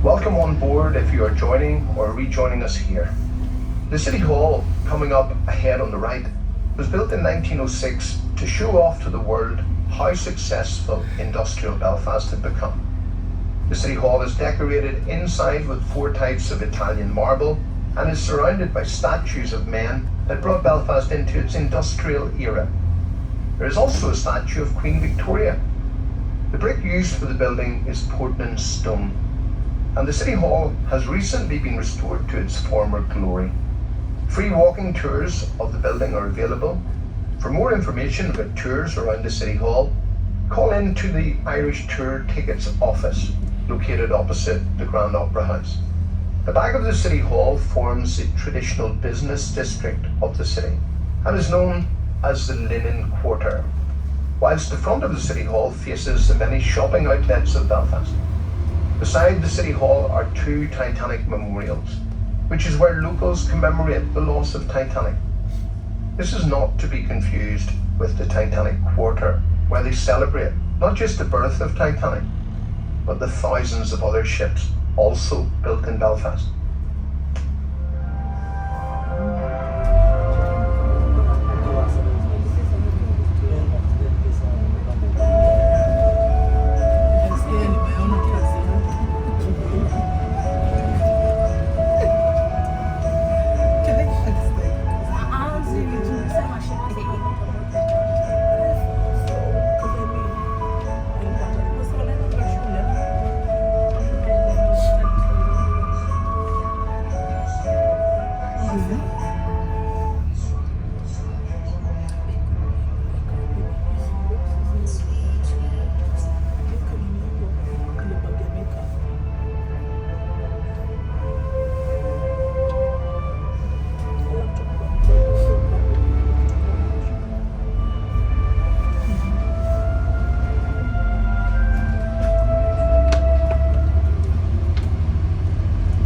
Welcome on board if you are joining or rejoining us here. The City Hall, coming up ahead on the right, was built in 1906 to show off to the world how successful industrial Belfast had become. The City Hall is decorated inside with 4 types of Italian marble and is surrounded by statues of men that brought Belfast into its industrial era. There is also a statue of Queen Victoria. The brick used for the building is Portland stone, and the City Hall has recently been restored to its former glory. Free walking tours of the building are available. For more information about tours around the City Hall, call in to the Irish Tour Tickets office located opposite the Grand Opera House. The back of the City Hall forms the traditional business district of the city and is known as the Linen Quarter, whilst the front of the City Hall faces the many shopping outlets of Belfast. Beside the City Hall are 2 Titanic memorials, which is where locals commemorate the loss of Titanic. This is not to be confused with the Titanic Quarter, where they celebrate not just the birth of Titanic, but the thousands of other ships also built in Belfast.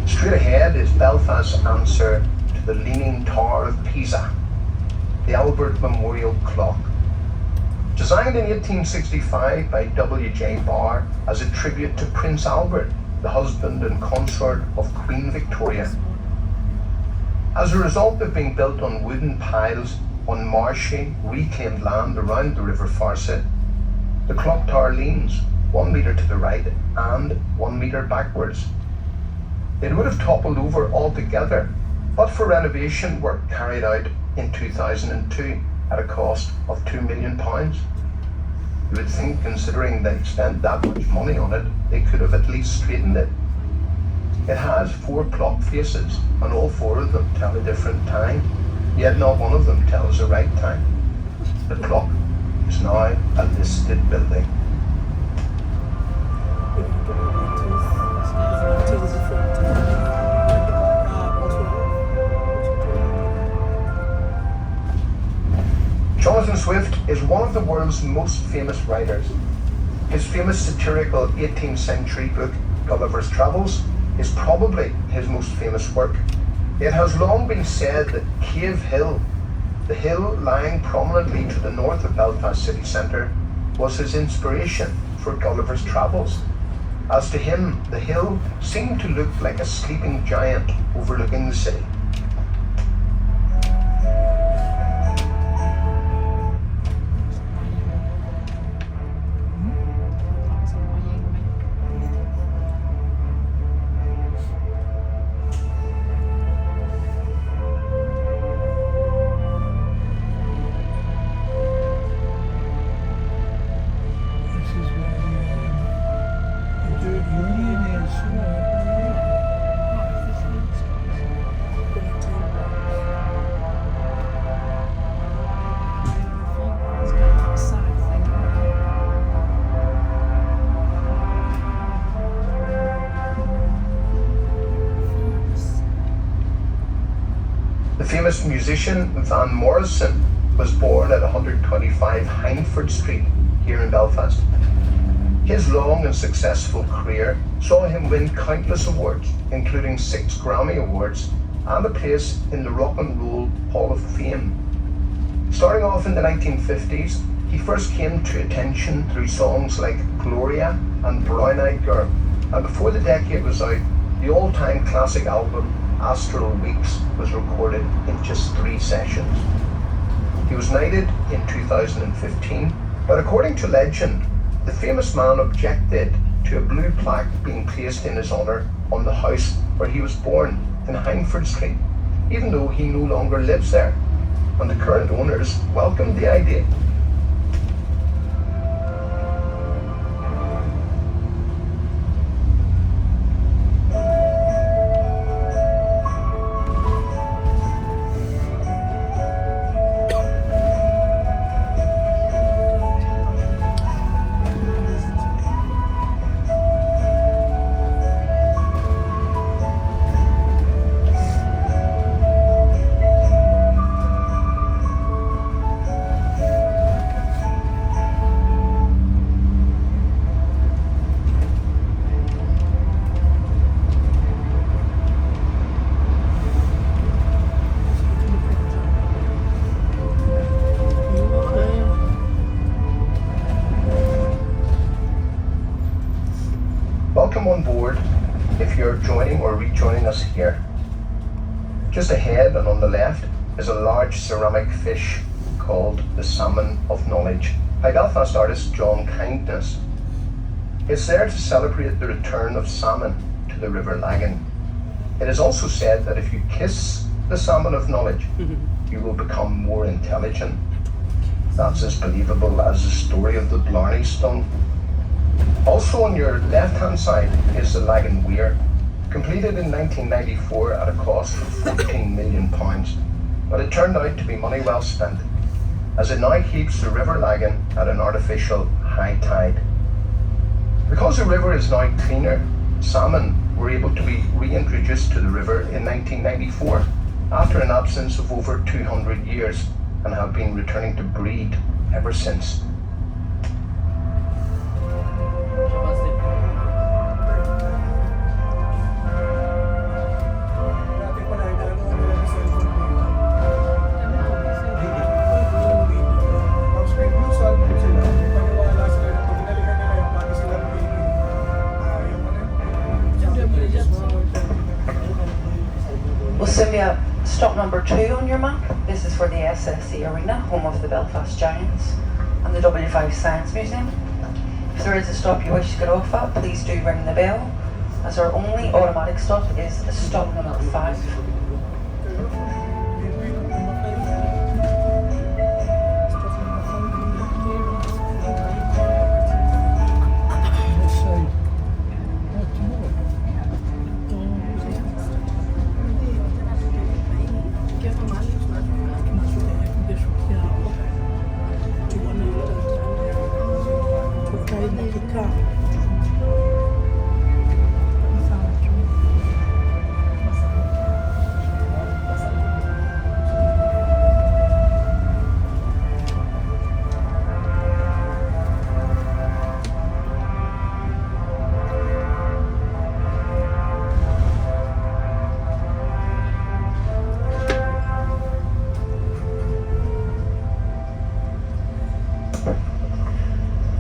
Straight ahead is Belfast's answer to the Leaning Tower of Pisa, the Albert Memorial Clock. Designed in 1865 by W.J. Barr as a tribute to Prince Albert, the husband and consort of Queen Victoria. As a result of being built on wooden piles on marshy, reclaimed land around the River Farset, the clock tower leans 1 metre to the right and 1 metre backwards. It would have toppled over altogether, but for renovation work carried out in 2002 at a cost of £2 million. You would think, considering they spent that much money on it, they could have at least straightened it. It has 4 clock faces, and all 4 of them tell a different time, yet not one of them tells the right time. The clock is now a listed building. Jonathan Swift is one of the world's most famous writers. His famous satirical 18th century book, Gulliver's Travels, is probably his most famous work. It has long been said that Cave Hill, the hill lying prominently to the north of Belfast city centre, was his inspiration for Gulliver's Travels. As to him, the hill seemed to look like a sleeping giant overlooking the city. The famous musician Van Morrison was born at 125 Hindford Street here in Belfast. His long and successful career saw him win countless awards, including 6 Grammy Awards and a place in the Rock and Roll Hall of Fame. Starting off in the 1950s, he first came to attention through songs like Gloria and Brown Eyed Girl, And before the decade was out, the all-time classic album Astral Weeks was recorded in just 3 sessions. He was knighted in 2015, but according to legend, the famous man objected to a blue plaque being placed in his honour on the house where he was born in Hindford Street, even though he no longer lives there, and the current owners welcomed the idea. Welcome on board if you're joining or rejoining us here. Just ahead and on the left is a large ceramic fish called the Salmon of Knowledge by Belfast artist John Kindness. It's there to celebrate the return of salmon to the River Lagan. It is also said that if you kiss the Salmon of Knowledge, you will become more intelligent. That's as believable as the story of the Blarney Stone. Also on your left-hand side is the Lagan Weir, completed in 1994 at a cost of £14 million, but it turned out to be money well spent, as it now keeps the River Lagan at an artificial high tide. Because the river is now cleaner, salmon were able to be reintroduced to the river in 1994 after an absence of over 200 years and have been returning to breed ever since. Sylvia, stop number 2 on your map. This is for the SSE Arena, home of the Belfast Giants, and the W5 Science Museum. If there is a stop you wish to get off at, please do ring the bell, as our only automatic stop is stop number 5.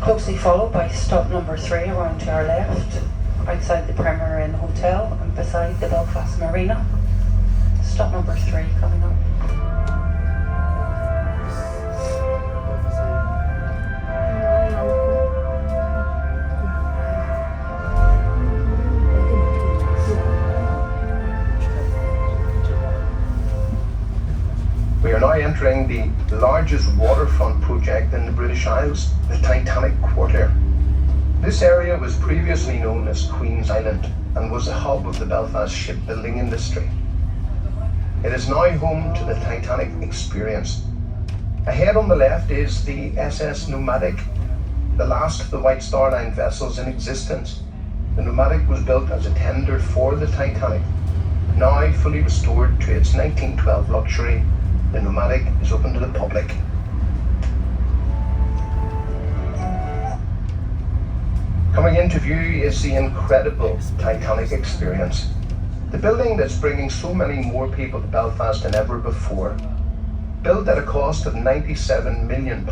Closely followed by stop number 3 around to our left, outside the Premier Inn Hotel and beside the Belfast Marina. Stop number 3 coming up. We are now entering the largest waterfront project in the British Isles, the Titanic Quarter. This area was previously known as Queen's Island and was the hub of the Belfast shipbuilding industry. It is now home to the Titanic Experience. Ahead on the left is the SS Nomadic, the last of the White Star Line vessels in existence. The Nomadic was built as a tender for the Titanic. Now fully restored to its 1912 luxury, the Nomadic is open to the public. Coming into view is the incredible Titanic Experience, the building that's bringing so many more people to Belfast than ever before. Built at a cost of £97 million,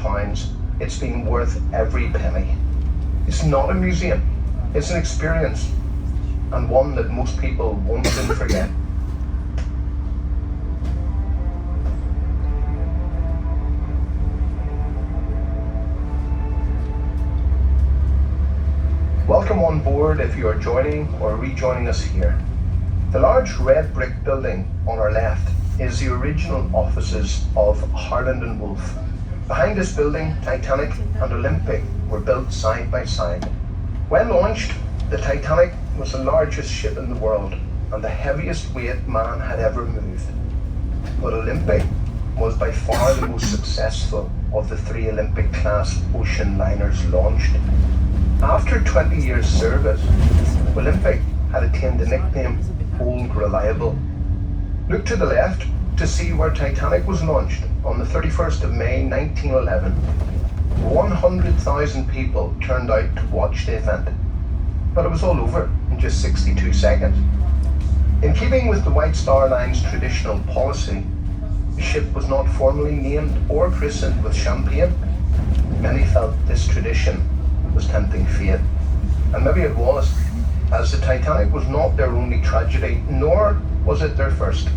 it's been worth every penny. It's not a museum, it's an experience, and one that most people won't soon forget. Welcome on board if you are joining or rejoining us here. The large red brick building on our left is the original offices of Harland and Wolff. Behind this building, Titanic and Olympic were built side by side. When launched, the Titanic was the largest ship in the world and the heaviest weight man had ever moved. But Olympic was by far the most successful of the 3 Olympic-class ocean liners launched. After 20 years' service, Olympic had attained the nickname Old Reliable. Look to the left to see where Titanic was launched on the 31st of May 1911. 100,000 people turned out to watch the event, but it was all over in just 62 seconds. In keeping with the White Star Line's traditional policy, the ship was not formally named or christened with champagne. Many felt this tradition was tempting fate, and maybe it was, as the Titanic was not their only tragedy, nor was it their first,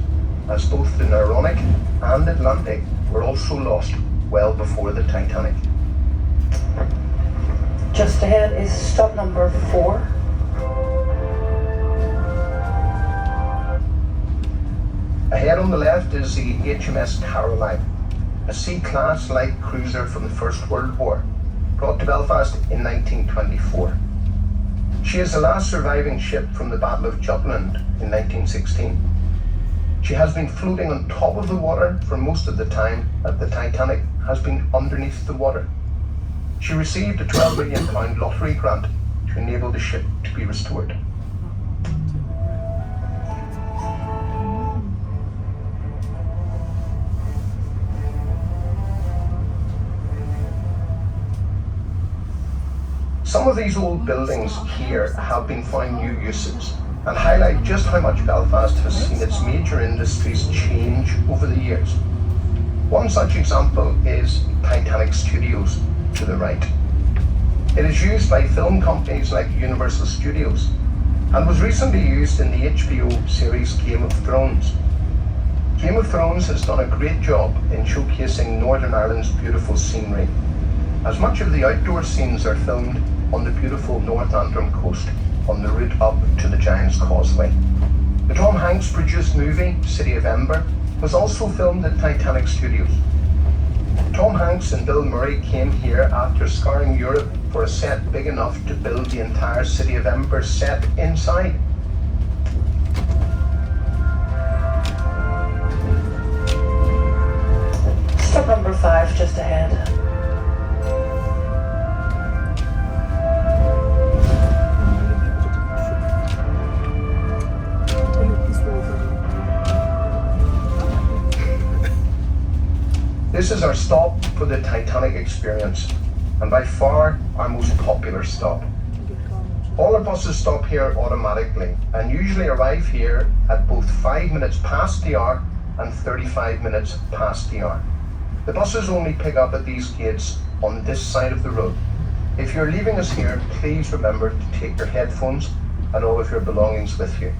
as both the Neronic and Atlantic were also lost well before the Titanic. Just ahead is stop number 4. Ahead on the left is the HMS Tower Line, a C-class light cruiser from the First World War, brought to Belfast in 1924. She is the last surviving ship from the Battle of Jutland in 1916. She has been floating on top of the water for most of the time that the Titanic has been underneath the water. She received a £12 million lottery grant to enable the ship to be restored. Some of these old buildings here have been found new uses and highlight just how much Belfast has seen its major industries change over the years. One such example is Titanic Studios to the right. It is used by film companies like Universal Studios and was recently used in the HBO series Game of Thrones. Game of Thrones has done a great job in showcasing Northern Ireland's beautiful scenery, as much of the outdoor scenes are filmed on the beautiful North Antrim coast on the route up to the Giant's Causeway. The Tom Hanks produced movie City of Ember was also filmed at Titanic Studios. Tom Hanks and Bill Murray came here after scouring Europe for a set big enough to build the entire City of Ember set inside. Stop number 5 just ahead. This is our stop for the Titanic Experience, and by far our most popular stop. All our buses stop here automatically and usually arrive here at both 5 minutes past the hour and 35 minutes past the hour. The buses only pick up at these gates on this side of the road. If you're leaving us here, please remember to take your headphones and all of your belongings with you.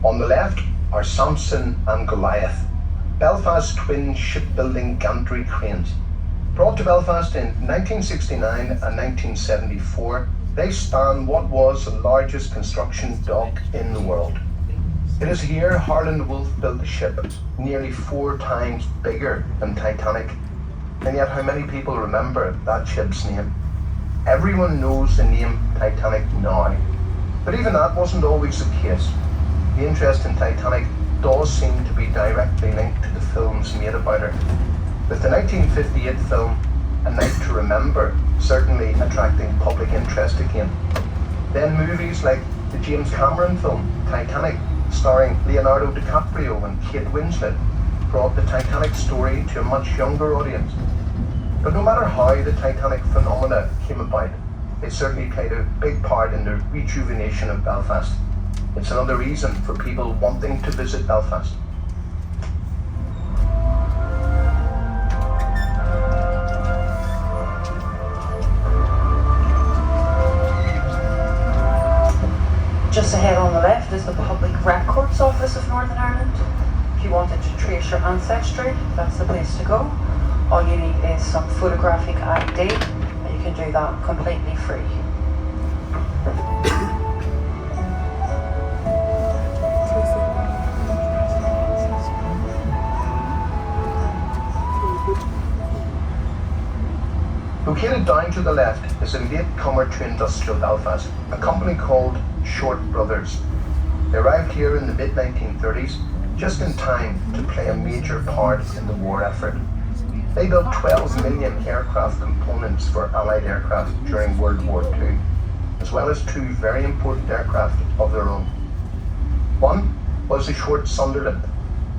On the left are Samson and Goliath, Belfast twin shipbuilding gantry cranes. Brought to Belfast in 1969 and 1974, they span what was the largest construction dock in the world. It is here Harland and Wolff built the ship, nearly 4 times bigger than Titanic. And yet how many people remember that ship's name? Everyone knows the name Titanic now, but even that wasn't always the case. The interest in Titanic does seem to be directly linked to the films made about her, with the 1958 film A Night to Remember certainly attracting public interest. interest again. Then movies like the James Cameron film Titanic, starring Leonardo DiCaprio and Kate Winslet, brought the Titanic story to a much younger audience. But no matter how the Titanic phenomena came about, it certainly played a big part in the rejuvenation of Belfast. It's another reason for people wanting to visit Belfast. Just ahead on the left is the Public Records Office of Northern Ireland. If you wanted to trace your ancestry, that's the place to go. All you need is some photographic ID, and you can do that completely free. Located down to the left is a latecomer to industrial Belfast, a company called Short Brothers. They arrived here in the mid-1930s, just in time to play a major part in the war effort. They built 12 million aircraft components for Allied aircraft during World War II, as well as two very important aircraft of their own. One was the Short Sunderland,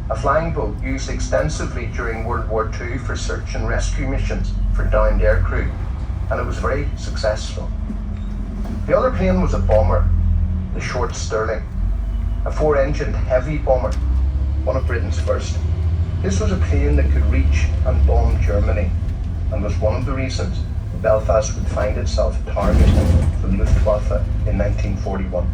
a flying boat used extensively during World War II for search and rescue missions for downed aircrew, and it was very successful. The other plane was a bomber, the Short Stirling, a four-engined heavy bomber, one of Britain's first. This was a plane that could reach and bomb Germany, and was one of the reasons Belfast would find itself targeted for the Luftwaffe in 1941.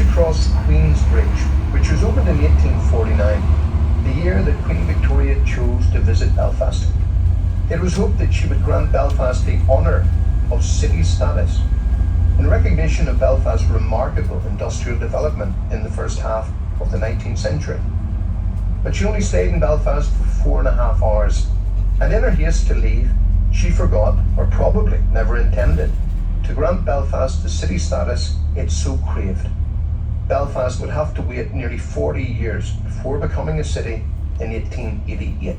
Across Queen's Bridge, which was opened in 1849, the year that Queen Victoria chose to visit Belfast. It was hoped that she would grant Belfast the honour of city status in recognition of Belfast's remarkable industrial development in the first half of the 19th century. But she only stayed in Belfast for 4.5 hours, and in her haste to leave, she forgot, or probably never intended, to grant Belfast the city status it so craved. Belfast would have to wait nearly 40 years before becoming a city in 1888.